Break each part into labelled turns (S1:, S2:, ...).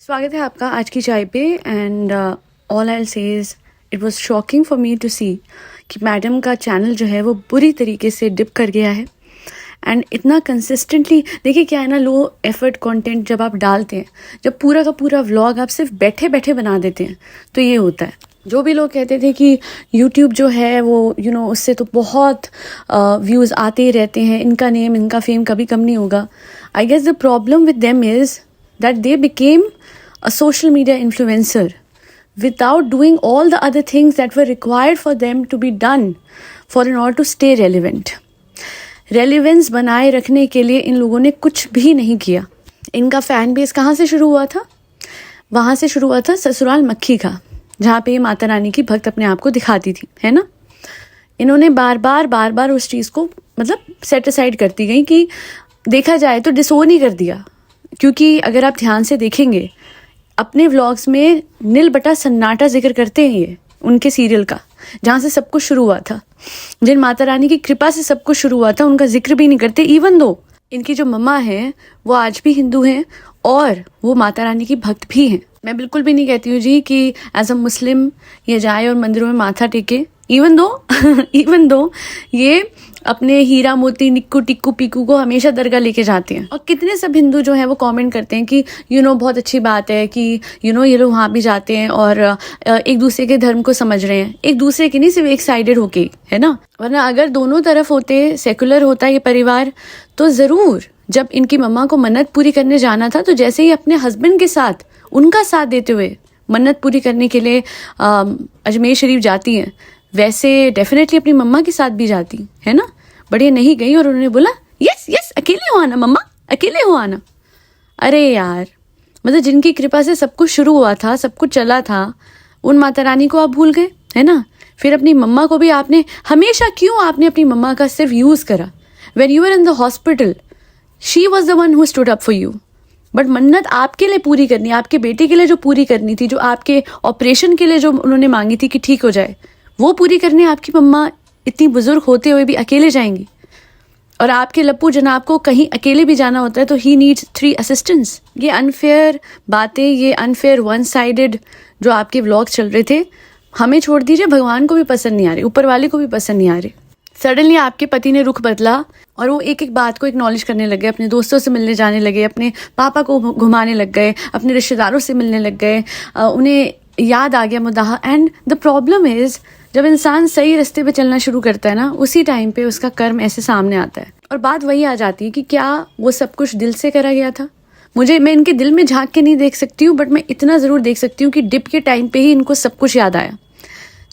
S1: स्वागत है आपका आज की चाय पे। And all I say is it was shocking for me to see कि मैडम का चैनल जो है वो बुरी तरीके से डिप कर गया है। एंड इतना कंसिस्टेंटली देखिए क्या है ना, लो एफर्ट कंटेंट जब आप डालते हैं, जब पूरा का पूरा व्लॉग आप सिर्फ बैठे बैठे बना देते हैं तो ये होता है। जो भी लोग कहते थे कि यूट्यूब जो है वो उससे तो बहुत व्यूज़ आते ही रहते हैं, इनका नेम इनका फेम कभी कम नहीं होगा। I guess the problem with them is that they became a social media influencer without doing all the other things that were required for them to be done for in order to stay relevant. Relevance बनाए रखने के लिए इन लोगों ने कुछ भी नहीं किया। इनका फैन बेस कहाँ से शुरू हुआ था? वहाँ से शुरू हुआ था ससुराल मक्खी का, जहाँ पे माता रानी की भक्त अपने आप को दिखाती थी, है ना। इन्होंने बार बार उस चीज़ को मतलब सेट असाइड करती गई कि देखा जाए तो डिसोन ही कर दिया। क्योंकि अगर आप ध्यान से देखेंगे अपने व्लॉग्स में नील बटा सन्नाटा जिक्र करते हैं ये उनके सीरियल का, जहाँ से सब कुछ शुरू हुआ था, जिन माता रानी की कृपा से सब कुछ शुरू हुआ था, उनका जिक्र भी नहीं करते। इवन दो इनकी जो मम्मा है वो आज भी हिंदू हैं और वो माता रानी की भक्त भी हैं। मैं बिल्कुल भी नहीं कहती हूँ जी कि एज अ मुस्लिम ये जाए और मंदिरों में माथा टेके, इवन दो ये अपने हीरा मोती निक्कू टिक्कू पीकू को हमेशा दरगाह लेके जाते हैं। और कितने सब हिंदू जो हैं वो कमेंट करते हैं कि बहुत अच्छी बात है कि ये लोग वहाँ भी जाते हैं और एक दूसरे के धर्म को समझ रहे हैं, एक दूसरे के नहीं सिर्फ एक साइडेड होके, है ना। वरना अगर दोनों तरफ होते, सेकुलर होता ये परिवार, तो ज़रूर जब इनकी मम्मा को मन्नत पूरी करने जाना था तो जैसे ही अपने हस्बैंड के साथ उनका साथ देते हुए मन्नत पूरी करने के लिए अजमेर शरीफ जाती हैं, वैसे डेफिनेटली अपनी मम्मा के साथ भी जाती है ना। बढ़िया नहीं गई और उन्होंने बोला यस अकेले हो आना मम्मा, अकेले हो आना। अरे यार, मतलब जिनकी कृपा से सब कुछ शुरू हुआ था, सब कुछ चला था, उन माता रानी को आप भूल गए, है ना। फिर अपनी मम्मा को भी आपने हमेशा क्यों आपने अपनी मम्मा का सिर्फ यूज़ करा। When you were in the hospital she was the one who stood up for you. But मन्नत आपके लिए पूरी करनी, आपके बेटे के लिए जो पूरी करनी थी, जो आपके ऑपरेशन के लिए जो उन्होंने मांगी थी कि ठीक हो जाए, वो पूरी करने आपकी मम्मा इतनी बुजुर्ग होते हुए भी अकेले जाएंगी। और आपके लप्पू जनाब को कहीं अकेले भी जाना होता है तो ही नीड्स 3 असिस्टेंट्स। ये अनफेयर बातें, ये अनफेयर वन साइडेड जो आपके व्लॉग चल रहे थे, हमें छोड़ दीजिए, भगवान को भी पसंद नहीं आ रहे, ऊपर वाले को भी पसंद नहीं आ रहे। सडनली आपके पति ने रुख बदला और वो एक एक बात को एक्नॉलेज करने लग गए, अपने दोस्तों से मिलने जाने लगे, अपने पापा को घुमाने लग गए, अपने रिश्तेदारों से मिलने लग गए, उन्हें याद आ गया मुद्दा। एंड द प्रॉब्लम इज जब इंसान सही रास्ते पे चलना शुरू करता है ना, उसी टाइम पे उसका कर्म ऐसे सामने आता है। और बात वही आ जाती है कि क्या वो सब कुछ दिल से करा गया था। मैं इनके दिल में झांक के नहीं देख सकती हूँ, बट मैं इतना ज़रूर देख सकती हूँ कि डिप के टाइम पे ही इनको सब कुछ याद आया।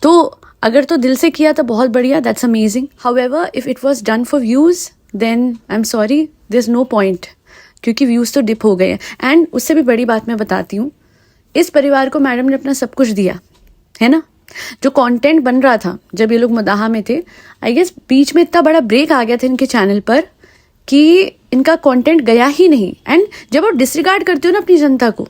S1: तो अगर तो दिल से किया तो बहुत बढ़िया, that's amazing. However if it was done for views then I am sorry, there is no point, क्योंकि व्यूज़ तो डिप हो गए हैं। एंड उससे भी बड़ी बात मैं बताती हूँ, इस परिवार को मैडम ने अपना सब कुछ दिया, है ना। जो कंटेंट बन रहा था जब ये लोग मदाहा में थे, आई गेस बीच में इतना बड़ा ब्रेक आ गया था इनके चैनल पर कि इनका कंटेंट गया ही नहीं। एंड जब आप डिसरिगार्ड करते हो ना अपनी जनता को,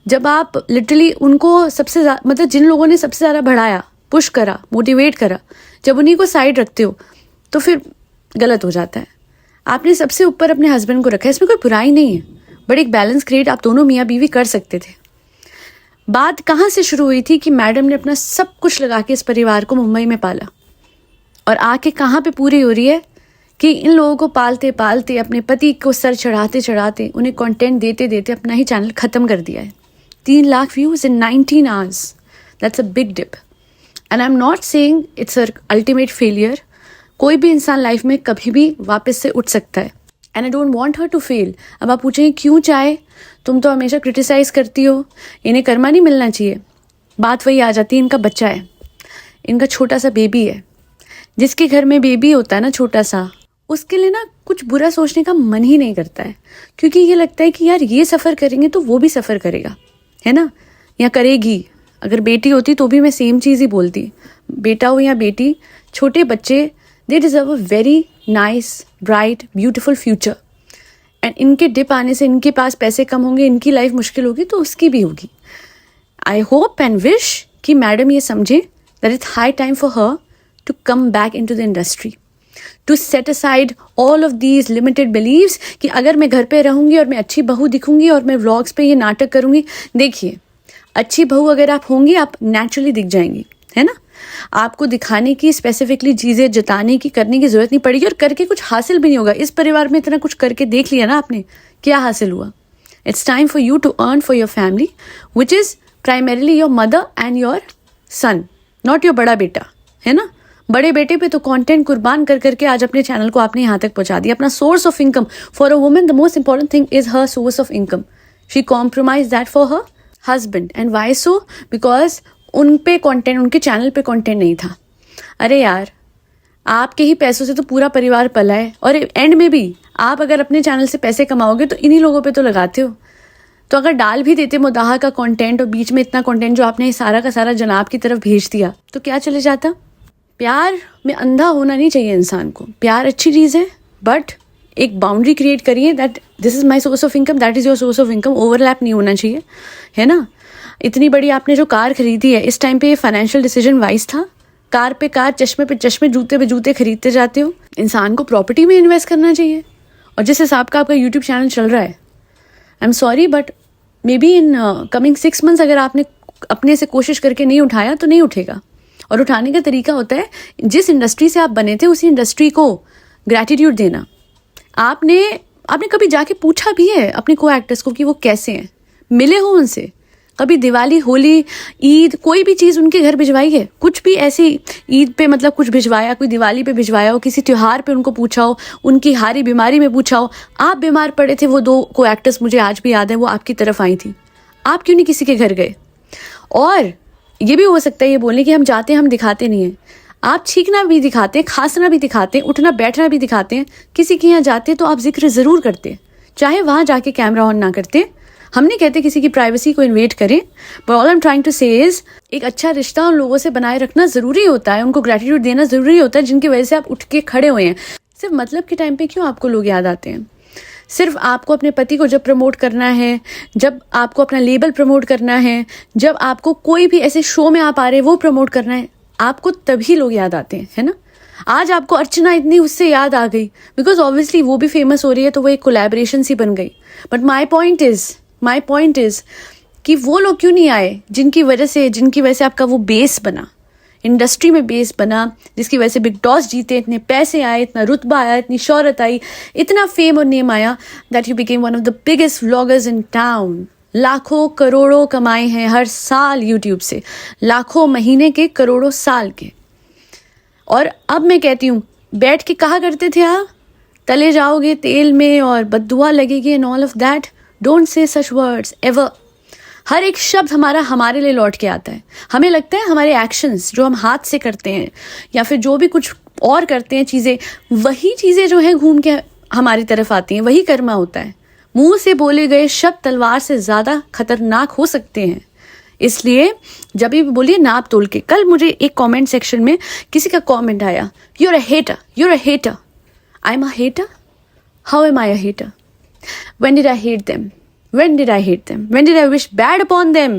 S1: जब आप लिटरली उनको सबसे मतलब जिन लोगों ने सबसे ज़्यादा बढ़ाया, पुश करा, मोटिवेट करा, जब उन्हीं को साइड रखते हो तो फिर गलत हो जाता है। आपने सबसे ऊपर अपने हस्बैंड को रखा है, इसमें कोई बुराई नहीं है, बट एक बैलेंस क्रिएट आप दोनों मियाँ बीवी कर सकते थे। बात कहाँ से शुरू हुई थी कि मैडम ने अपना सब कुछ लगा के इस परिवार को मुंबई में पाला, और आके कहाँ पे पूरी हो रही है कि इन लोगों को पालते पालते, अपने पति को सर चढ़ाते चढ़ाते, उन्हें कंटेंट देते देते अपना ही चैनल ख़त्म कर दिया है। 3 lakh views in 19 hours, that's a big dip. And I am not saying it's a ultimate failure. कोई भी इंसान लाइफ में कभी भी वापस से उठ सकता है, and I don't want her to fail. अब आप पूछेंगे क्यों चाहे, तुम तो हमेशा क्रिटिसाइज़ करती हो, इन्हें कर्मा नहीं मिलना चाहिए। बात वही आ जाती है, इनका बच्चा है, इनका छोटा सा बेबी है। जिसके घर में बेबी होता है ना छोटा सा, उसके लिए ना कुछ बुरा सोचने का मन ही नहीं करता है, क्योंकि ये लगता है कि यार ये सफ़र करेंगे तो वो भी सफ़र करेगा, है ना, या करेगी। अगर बेटी होती तो भी मैं सेम चीज़ ही बोलती, बेटा हो या बेटी, छोटे बच्चे they deserve a very nice bright beautiful future. And इनके डिप आने से इनके पास पैसे कम होंगे, इनकी लाइफ मुश्किल होगी तो उसकी भी होगी। आई होप एंड विश कि मैडम ये समझे that it's high time for her to come back into the industry, to set aside all of these limited believes कि अगर मैं घर पे रहूंगी और मैं अच्छी बहू दिखूंगी और मैं व्लॉग्स पे ये नाटक करूंगी। देखिए, अच्छी बहू अगर आप होंगी, आप नेचुरली दिख जाएंगी, है ना। आपको दिखाने की, स्पेसिफिकली चीज़ें जताने की, करने की जरूरत नहीं पड़ेगी और करके कुछ हासिल भी नहीं होगा। इस परिवार में इतना कुछ करके देख लिया ना आपने, क्या हासिल हुआ। It's time for you to earn for your family, which is primarily your mother and your son, not your बड़ा बेटा, है ना। बड़े बेटे पे तो कंटेंट कुर्बान कर करके आज अपने चैनल को आपने यहाँ तक पहुँचा दिया। अपना source of income, for a woman the most important thing is her source of income. She compromise that for her husband. And why so? Because उन पे कंटेंट, उनके चैनल पे कंटेंट नहीं था। अरे यार, आपके ही पैसों से तो पूरा परिवार पला है, और एंड में भी आप अगर अपने चैनल से पैसे कमाओगे तो इन्हीं लोगों पे तो लगाते हो। तो अगर डाल भी देते मुदाहा का कंटेंट और बीच में इतना कंटेंट जो आपने सारा का सारा जनाब की तरफ भेज दिया, तो क्या चले जाता। प्यार में अंधा होना नहीं चाहिए इंसान को। प्यार अच्छी चीज़ है, बट एक बाउंड्री क्रिएट करिए that this is my source of income, that is your source of income. Overlap नहीं होना चाहिए, है ना। इतनी बड़ी आपने जो कार खरीदी है, इस टाइम पे ये फाइनेंशियल डिसीजन वाइज था? कार पे कार, चश्मे पे चश्मे, जूते पे जूते खरीदते जाते हो। इंसान को प्रॉपर्टी में इन्वेस्ट करना चाहिए। और जिस हिसाब का आपका यूट्यूब चैनल चल रहा है, आई am sorry but may be in coming 6 months अगर आपने अपने से कोशिश करके नहीं उठाया तो नहीं उठेगा। और उठाने का तरीका होता है, जिस इंडस्ट्री से आप बने थे उसी इंडस्ट्री को ग्रैटिट्यूड देना। आपने कभी जाके पूछा भी है अपने को एक्टर्स को कि वो कैसे हैं? मिले हो उनसे? कभी दिवाली, होली, ईद, कोई भी चीज़ उनके घर भिजवाई है? कुछ भी ऐसी ईद पे मतलब कुछ भिजवाया, कोई दिवाली पे भिजवाया हो, किसी त्यौहार पे उनको पूछा हो, उनकी हारी बीमारी में पूछा हो? आप बीमार पड़े थे, वो 2 को एक्टर्स मुझे आज भी याद है, वो आपकी तरफ आई थी। आप क्यों नहीं किसी के घर गए? और ये भी हो सकता है ये बोलने कि हम जाते हैं, हम दिखाते नहीं हैं। आप छींकना भी दिखाते हैं, खांसना भी दिखाते हैं, उठना बैठना भी दिखाते हैं। किसी के यहाँ जाते तो आप जिक्र ज़रूर करते, चाहे वहाँ जाके कैमरा ऑन ना करते। हम नहीं कहते किसी की प्राइवेसी को इन्वेट करें, but all I am trying to say is एक अच्छा रिश्ता उन लोगों से बनाए रखना ज़रूरी होता है, उनको ग्रैटिट्यूड देना ज़रूरी होता है जिनकी वजह से आप उठ के खड़े हुए हैं। सिर्फ मतलब के टाइम पे क्यों आपको लोग याद आते हैं? सिर्फ आपको अपने पति को जब प्रमोट करना है, जब आपको अपना लेबल प्रमोट करना है, जब आपको कोई भी ऐसे शो में आप आ रहे हैं वो प्रमोट करना है, आपको तभी लोग याद आते हैं, है ना। आज आपको अर्चना इतनी उससे याद आ गई बिकॉज ऑब्वियसली वो भी फेमस हो रही है, तो वो एक कोलैबोरेशन सी बन गई। बट माई पॉइंट इज कि वो लोग क्यों नहीं आए जिनकी वजह से आपका वो बेस बना, इंडस्ट्री में बेस बना, जिसकी वजह से बिग टॉस जीते, इतने पैसे आए, इतना रुतबा आया, इतनी शोहरत आई, इतना फेम और नेम आया that you became one of the biggest vloggers in town. लाखों करोड़ों कमाए हैं हर साल यूट्यूब से, लाखों महीने के, करोड़ों साल के। और अब मैं कहती हूँ, बैठ के कहा करते थे आप तले जाओगे तेल में और बद्दुआ लगेगी and all of that. Don't say such words ever. हर एक शब्द हमारे लिए लौट के आता है। हमें लगता है हमारे एक्शंस जो हम हाथ से करते हैं या फिर जो भी कुछ और करते हैं चीज़ें, वही चीज़ें जो हैं घूम के हमारी तरफ आती हैं, वही कर्मा होता है। मुंह से बोले गए शब्द तलवार से ज़्यादा खतरनाक हो सकते हैं। इसलिए जब भी बोलिए नाप तोल के। कल मुझे एक कमेंट सेक्शन में किसी का कमेंट आया, you're a hater, you're a hater. I'm a hater? How am I a hater? When did I hate them? When did I hate them? When did I wish bad upon them?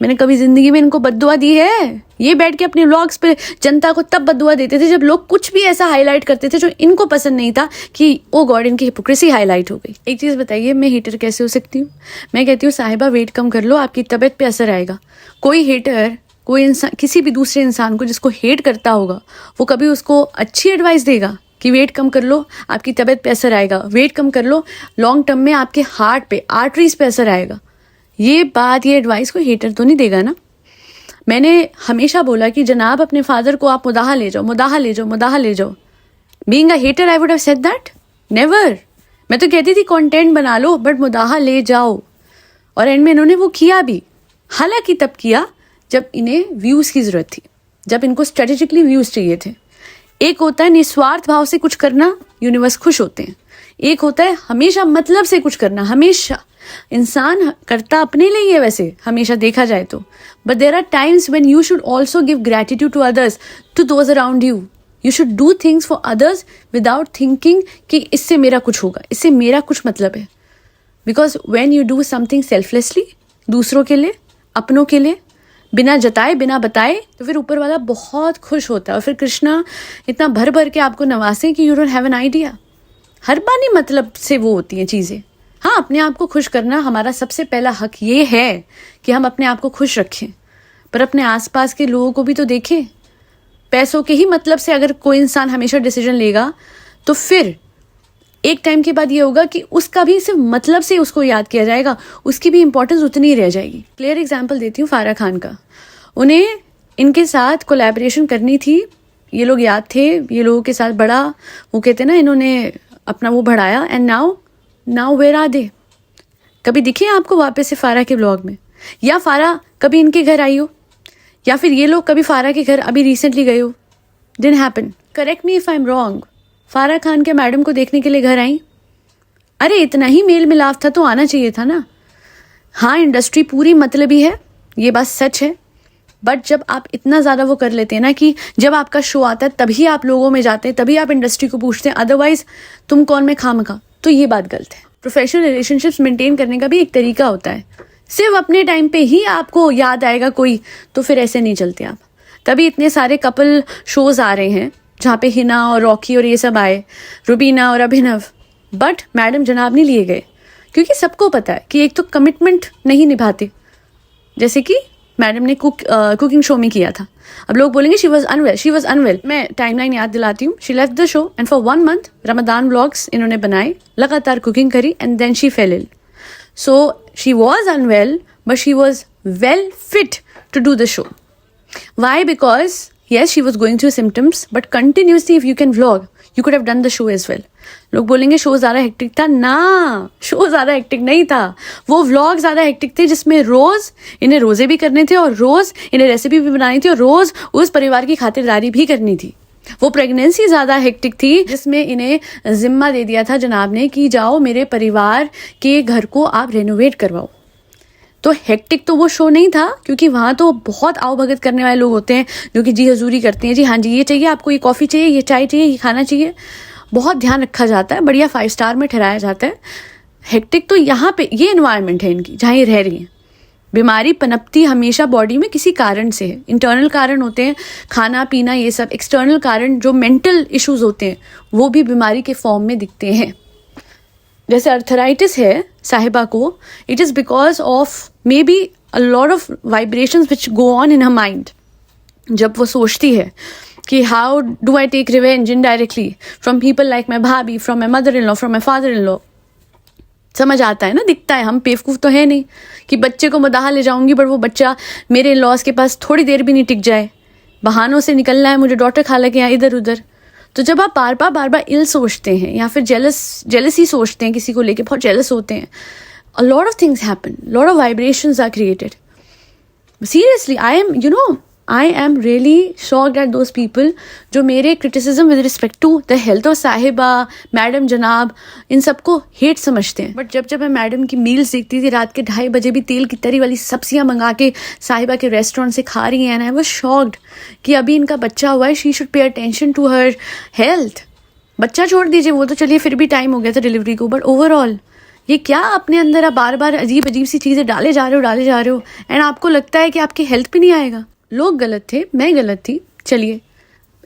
S1: मैंने कभी जिंदगी में इनको बद्दुआ दी है? ये बैठ के अपने व्लॉग्स पे जनता को तब बद्दुआ देते थे जब लोग कुछ भी ऐसा हाईलाइट करते थे जो इनको पसंद नहीं था कि ओ गॉड इनकी हिपोक्रेसी हाईलाइट हो गई। एक चीज़ बताइए, मैं हेटर कैसे हो सकती हूँ? मैं कहती हूँ साहिबा वेट कम कर लो, आपकी तबीयत पे असर आएगा। कोई हेटर, कोई इंसान किसी भी दूसरे इंसान को जिसको हेट करता होगा, वो कभी उसको अच्छी एडवाइस देगा कि वेट कम कर लो, आपकी तबीयत पे असर आएगा, वेट कम कर लो, लॉन्ग टर्म में आपके हार्ट पे, आर्टरीज पे असर आएगा। ये बात, ये एडवाइस कोई हेटर तो नहीं देगा ना। मैंने हमेशा बोला कि जनाब अपने फादर को आप मुदाहा ले जाओ, मुदाहा ले जाओ, मुदाहा ले जाओ। Being a hater I would have said that never. मैं तो कहती थी कंटेंट बना लो बट मुदाहा ले जाओ, और एंड में इन्होंने वो किया भी। हालांकि तब किया जब इन्हें व्यूज़ की ज़रूरत थी, जब इनको स्ट्रेटेजिकली व्यूज़ चाहिए थे। एक होता है निस्वार्थ भाव से कुछ करना, यूनिवर्स खुश होते हैं। एक होता है हमेशा मतलब से कुछ करना, हमेशा इंसान करता अपने लिए है वैसे हमेशा देखा जाए तो, but there are times when you should also give gratitude to others, to those around you. You should do things for others without thinking कि इससे मेरा कुछ होगा, इससे मेरा कुछ मतलब है। Because when you do something selflessly, दूसरों के लिए, अपनों के लिए, बिना जताए बिना बताए, तो फिर ऊपर वाला बहुत खुश होता है और फिर कृष्णा इतना भर भर के आपको नवासें कि you don't have an idea. हर बानी मतलब से वो होती हैं चीज़ें। हाँ, अपने आप को खुश करना हमारा सबसे पहला हक ये है कि हम अपने आप को खुश रखें, पर अपने आसपास के लोगों को भी तो देखें। पैसों के ही मतलब से अगर कोई इंसान हमेशा डिसीजन लेगा तो फिर एक टाइम के बाद ये होगा कि उसका भी सिर्फ मतलब से उसको याद किया जाएगा, उसकी भी इंपॉर्टेंस उतनी ही रह जाएगी। क्लियर एग्जाम्पल देती हूँ फारा खान का। उन्हें इनके साथ कोलैबोरेशन करनी थी, ये लोग याद थे, ये लोगों के साथ बड़ा वो कहते हैं ना, इन्होंने अपना वो बढ़ाया। And now where are they? कभी दिखे आपको वापस से फारा के ब्लॉग में, या फारा कभी इनके घर आई हो, या फिर ये लोग कभी फारा के घर अभी रिसेंटली गए हो? Didn't happen. Correct me if I am wrong. फारा खान के मैडम को देखने के लिए घर आई? अरे इतना ही मेल मिलाप था तो आना चाहिए था ना। हाँ, इंडस्ट्री पूरी मतलबी है, ये बात सच है, बट जब आप इतना ज़्यादा वो कर लेते हैं ना कि जब आपका शो आता है तभी आप लोगों में जाते हैं, तभी आप इंडस्ट्री को पूछते हैं, अदरवाइज तुम कौन में खामखा, तो ये बात गलत है। प्रोफेशनल रिलेशनशिप्स मेंटेन करने का भी एक तरीका होता है। सिर्फ अपने टाइम पे ही आपको याद आएगा कोई, तो फिर ऐसे नहीं चलते आप। तभी इतने सारे कपल शोज आ रहे हैं जहाँ पे हिना और रॉकी और ये सब आए, रुबीना और अभिनव, बट मैडम जनाब नहीं लिए गए, क्योंकि सबको पता है कि एक तो कमिटमेंट नहीं निभाते, जैसे कि मैडम ने कुकिंग शो में किया था। अब लोग बोलेंगे शी वॉज अनवेल। मैं टाइमलाइन याद दिलाती हूँ। She left the show and for 1 month Ramadan vlogs इन्होंने बनाए, लगातार कुकिंग करी, and then she fell ill. So she was unwell but she was well fit to do the show. Why? Because yes, she was going through symptoms, but continuously if you can vlog, you could have done the show as well. लोग बोलेंगे show ज़्यादा hectic था ना, show ज़्यादा hectic नहीं था, वो vlog ज़्यादा हेक्टिक थे, जिसमें रोज़ इन्हें रोज़े भी करने थे और रोज़ इन्हें रेसिपी भी बनानी थी और रोज़ उस परिवार की खातिरदारी भी करनी थी। वो प्रेगनेंसी ज़्यादा हेक्टिक थी, जिसमें इन्हें जिम्मा दे दिया था जनाब ने कि जाओ मेरे परिवार के घर को आप रेनोवेट करवाओ। तो हेक्टिक तो वो शो नहीं था, क्योंकि वहाँ तो बहुत आओ भगत करने वाले लोग होते हैं जो कि जी हजूरी करते हैं, जी हाँ जी ये चाहिए आपको, ये कॉफ़ी चाहिए, ये चाय चाहिए, ये खाना चाहिए, बहुत ध्यान रखा जाता है, बढ़िया 5 स्टार में ठहराया जाता है। हेक्टिक तो यहाँ पे ये एनवायरनमेंट है इनकी जहाँ ये रह रही हैं। बीमारी पनपती हमेशा बॉडी में किसी कारण से है। इंटरनल कारण होते हैं खाना पीना ये सब, एक्सटर्नल कारण जो मेंटल इश्यूज होते हैं वो भी बीमारी के फॉर्म में दिखते हैं। जैसे अर्थराइटिस है साहिबा को, it is because of maybe a lot of vibrations which go on in her mind. जब वो सोचती है कि how do I take revenge indirectly from people like my bhabhi, from my mother in law, from my father in law, समझ आता है ना, दिखता है। हम बेवकूफ़ तो है नहीं कि बच्चे को मदाह ले जाऊंगी बट वो बच्चा मेरे इन लॉज के पास थोड़ी देर भी नहीं टिक जाए, बहानों से निकलना है मुझे, डॉक्टर खाला के यहाँ इधर उधर। तो जब आप बार बार इल सोचते हैं या फिर जेलसी सोचते हैं, किसी को लेके बहुत जेलस होते हैं, a lot of things happen, lot of vibrations are created. Seriously, I am really shocked at those people जो मेरे criticism with respect to the health of साहिबा, मैडम जनाब, इन सबको हेट समझते हैं। बट जब मैं मैडम की मील्स देखती थी रात के 2:30 बजे भी तेल की तरी वाली सब्जियां मंगा के साहिबा के रेस्टोरेंट से खा रही हैं, आई वाज शॉक्ड कि अभी इनका बच्चा हुआ है, she should pay attention to her health. बच्चा छोड़ दीजिए, वो तो चलिए फिर भी टाइम हो गया था डिलीवरी को, बट ओवरऑल ये क्या अपने अंदर आप बार बार अजीब सी चीज़ें डाले जा रहे हो एंड आपको लगता है कि आपकी हेल्थ भी नहीं आएगा। लोग गलत थे, मैं गलत थी, चलिए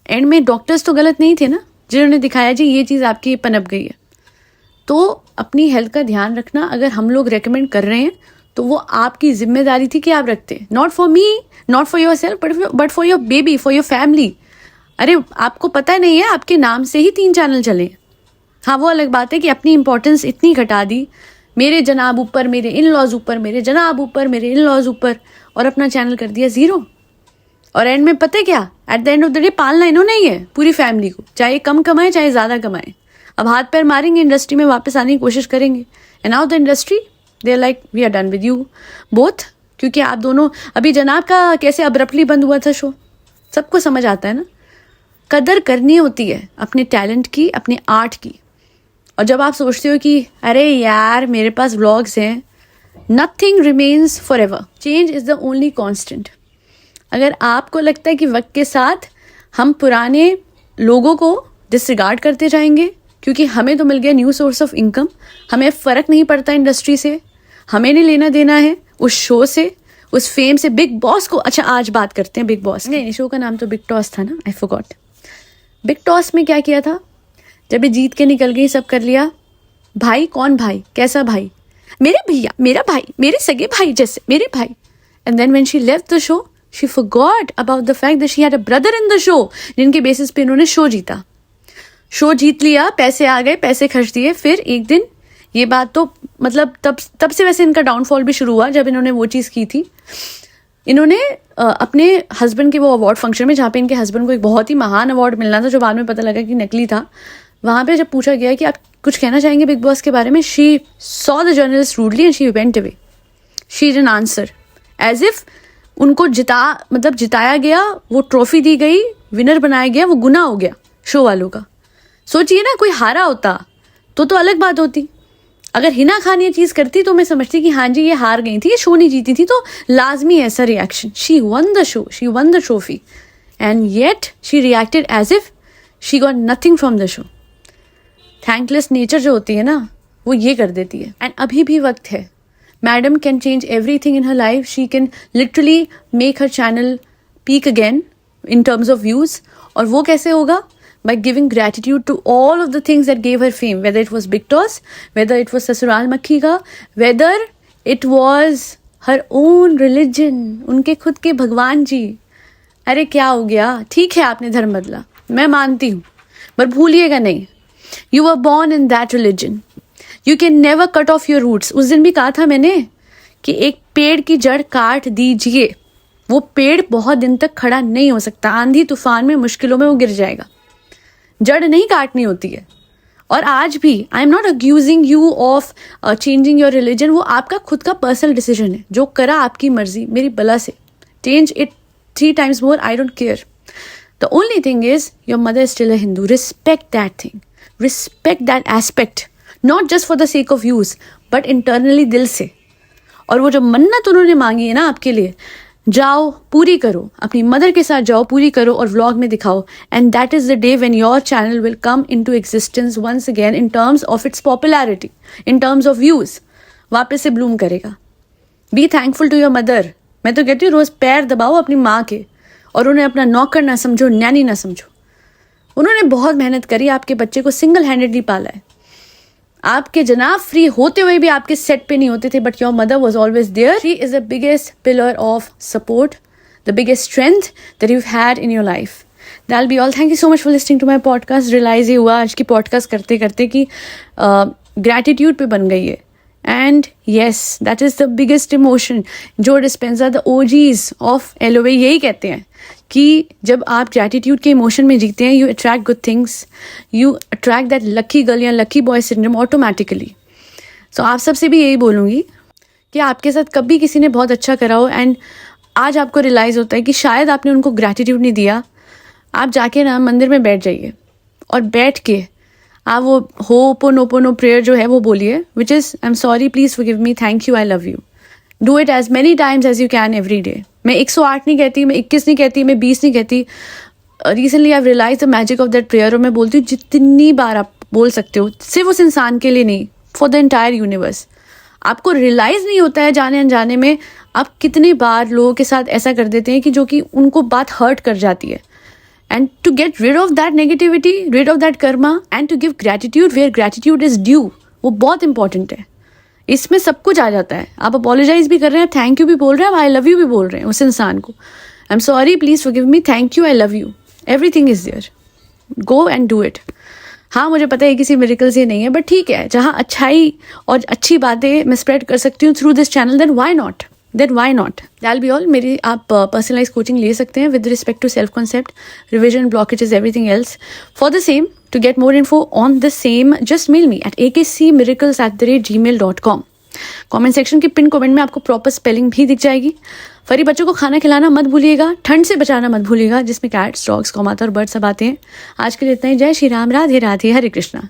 S1: एंड में डॉक्टर्स तो गलत नहीं थे ना, जिन्होंने दिखाया जी ये चीज़ आपकी पनप गई है। तो अपनी हेल्थ का ध्यान रखना अगर हम लोग रेकमेंड कर रहे हैं तो वो आपकी जिम्मेदारी थी कि आप रखते, not for me, not for your self, but for your baby, for your family. अरे आपको पता नहीं है आपके नाम से ही 3 चैनल चले। हाँ, वो अलग बात है कि अपनी इंपॉर्टेंस इतनी घटा दी, मेरे जनाब ऊपर, मेरे इन लॉज ऊपर, मेरे जनाब ऊपर, मेरे इन लॉज ऊपर, और अपना चैनल कर दिया 0। और एंड में पता है क्या, at the end of the day पालना इन्होंने ही है पूरी फैमिली को, चाहे कम कमाए चाहे ज़्यादा कमाए। अब हाथ पैर मारेंगे, इंडस्ट्री में वापस आने की कोशिश करेंगे, and now the industry they are like we are done with you both. क्योंकि आप दोनों, अभी जनाब का कैसे अब्रप्टली बंद हुआ था शो, सबको समझ आता है ना। कदर करनी होती है अपने टैलेंट की, अपने आर्ट की। और जब आप सोचते हो कि अरे यार मेरे पास व्लॉग्स हैं, nothing remains for ever, change is the only constant. अगर आपको लगता है कि वक्त के साथ हम पुराने लोगों को डिसरिगार्ड करते जाएंगे क्योंकि हमें तो मिल गया न्यू सोर्स ऑफ इनकम, हमें फ़र्क नहीं पड़ता इंडस्ट्री से, हमें नहीं लेना देना है उस शो से, उस फेम से बिग बॉस को, अच्छा आज बात करते हैं बिग बॉस। नहीं, शो का नाम तो बिग टॉस था ना, आई फॉरगॉट। बिग टॉस में क्या किया था, जब ये जीत के निकल गई, सब कर लिया, भाई कौन भाई, कैसा भाई, मेरे भैया, मेरा भाई, मेरे सगे भाई जैसे मेरे भाई। And then when she left the show, she forgot about the fact that she had a brother in the show, जिनके बेसिस पे इन्होंने शो जीता। शो जीत लिया, पैसे आ गए, पैसे खर्च दिए। फिर एक दिन, ये बात तो मतलब तब से वैसे इनका डाउनफॉल भी शुरू हुआ, जब इन्होंने वो चीज़ की थी। इन्होंने अपने हस्बैंड के वो अवार्ड फंक्शन में, जहाँ पे इनके हस्बैंड को एक बहुत ही महान अवार्ड मिलना था, जो बाद में पता लगा कि नकली था, वहाँ पे जब पूछा गया कि आप कुछ कहना चाहेंगे बिग बॉस के बारे में, she saw the journalist rudely and she went away. She didn't answer, as if उनको जिताया गया, वो ट्रॉफी दी गई, विनर बनाया गया, वो गुनाह हो गया शो वालों का। सोचिए ना, कोई हारा होता तो अलग बात होती। अगर हिना खान ये चीज़ करती तो मैं समझती कि हाँ जी ये हार गई थी, ये शो नहीं जीती थी, तो लाजमी ऐसा reaction. She won the show, she won the trophy, and yet she reacted as if she got nothing from the show. Thankless nature जो होती है ना, वो ये कर देती है। एंड अभी भी वक्त है, madam can change everything in her life. She can literally make her channel peak again in terms of views. और वो कैसे होगा? by giving gratitude to all of the things that gave her fame, whether it was Big Toss, whether it was Sasural Makhi ka, whether it was her own religion, उनके खुद के भगवान जी। अरे क्या हो गया, ठीक है आपने धर्म बदला, मैं मानती हूँ, पर भूलिएगा नहीं, you were born in that religion, you can never cut off your roots। उस दिन भी कहा था मैंने कि एक पेड़ की जड़ काट दीजिए, वो पेड़ बहुत दिन तक खड़ा नहीं हो सकता, आंधी तूफान में, मुश्किलों में वो गिर जाएगा। जड़ नहीं काटनी होती है। और आज भी आई am not accusing you of changing your religion, वो आपका खुद का पर्सनल डिसीजन है, जो करा आपकी मर्जी, मेरी बला से। Change it 3 times more, I don't care. The only thing is your mother is still a Hindu, respect that thing, respect that aspect, not just for the sake of use but internally, दिल से। और वो जो मन्नत उन्होंने मांगी है ना आपके लिए, जाओ पूरी करो, अपनी मदर के साथ जाओ पूरी करो और व्लॉग में दिखाओ। And that is the day when your channel will come into existence once again in terms of its popularity, in terms of views, वापस से ब्लूम करेगा। Be thankful to your mother. मैं तो कहती हूँ रोज पैर दबाओ अपनी माँ के, और उन्हें अपना नौकर ना समझो, नैनी ना समझो। उन्होंने बहुत मेहनत करी, आपके बच्चे को सिंगल हैंडेडली पाला है। आपके जनाब फ्री होते हुए भी आपके सेट पे नहीं होते थे, but your mother was always there. She is the biggest pillar of support, the biggest strength that you had in your life. That be all. Thank you so much for listening to my podcast. Realize ये हुआ आज की podcast करते करते कि gratitude पे बन गई है। And yes, that is the biggest emotion. जो डिस्पेंसा, द ओजीज ऑफ एलोवे यही कहते हैं कि जब आप ग्रैटिट्यूड के इमोशन में जीते हैं, you attract good things, you attract that lucky girl या लकी बॉय सिंड्रोम ऑटोमेटिकली। सो आप सबसे भी यही बोलूँगी कि आपके साथ कभी किसी ने बहुत अच्छा करा हो एंड आज आपको रियलाइज़ होता है कि शायद आपने उनको ग्रैटिट्यूड नहीं दिया, आप जाके ना मंदिर में बैठ जाइए और बैठ के आप वो होपोनोपोनो प्रेयर जो है वो बोलिए, which is I am sorry, please forgive me, thank you, I love you. Do it as many times as you can every day. मैं 108 नहीं कहती, मैं 21 नहीं कहती, मैं 20 नहीं कहती। Recently I realize the magic of that prayer. और मैं बोलती हूँ जितनी बार आप बोल सकते हो, सिर्फ उस इंसान के लिए नहीं, फॉर द एंटायर यूनिवर्स। आपको रियलाइज नहीं होता है जाने अनजाने में आप कितनी बार लोगों के साथ ऐसा कर देते हैं कि जो कि उनको बात हर्ट कर जाती है। And to get rid of that negativity, rid of that karma, and to give gratitude where gratitude is due, वो बहुत इंपॉर्टेंट है। इसमें सब कुछ आ जाता है। आप अपोलोजाइज भी कर रहे हैं, थैंक यू भी बोल रहे हैं, आई लव यू भी बोल रहे हैं उस इंसान को। I am sorry, please forgive me, thank you, I love you, everything is there, go and do it. हाँ मुझे पता है किसी मिरेकल से नहीं है, बट ठीक है, जहाँ अच्छाई और अच्छी बातें मैं स्प्रेड कर सकती हूँ through this channel, then why not, that be all. मेरी आप पर्सनलाइज कोचिंग ले सकते हैं with respect to self concept, revision, blockages, everything else. For the same, to get more info on the same, just mail me at akcmiracles@gmail.com। Comment section के pin comment में आपको proper spelling भी दिख जाएगी। फरी बच्चों को खाना खिलाना मत भूलिएगा, ठंड से बचाना मत भूलिएगा, जिसमें कैट्स, डॉग्स, कौमाता और बर्ड सब आते हैं। आज के लिए इतना ही। जय श्री राम, राधे राधे, हरे कृष्णा।